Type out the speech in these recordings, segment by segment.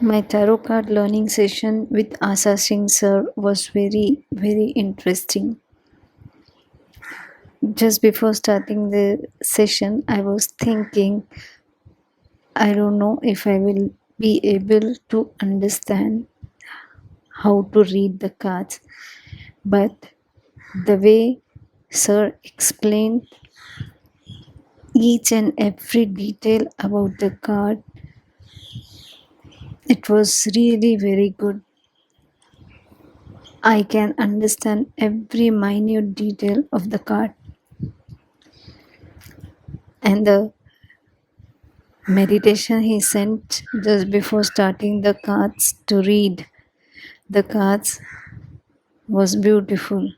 My tarot card learning session with Asa Singh sir was very interesting. Just before starting the session, I was thinking, I don't know if I will be able to understand how to read the cards, but the way sir explained each and every detail about the card, it was really very good. I can understand every minute detail of the card, and the meditation he sent just before starting the cards to read the cards was beautiful.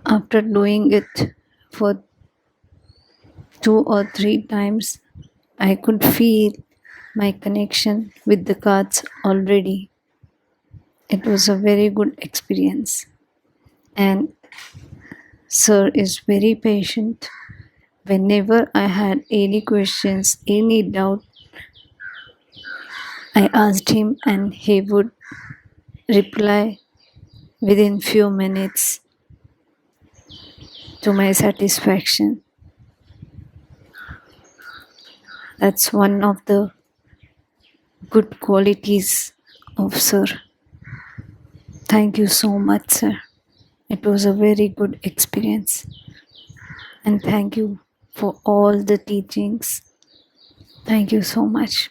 After doing it for 2 or 3 times, I could feel my connection with the cards already. It was a very good experience, and sir is very patient. Whenever I had any questions, any doubt, I asked him and he would reply within few minutes to my satisfaction. That's one of the good qualities of sir. Thank you so much, sir. It was a very good experience. And thank you for all the teachings. Thank you so much.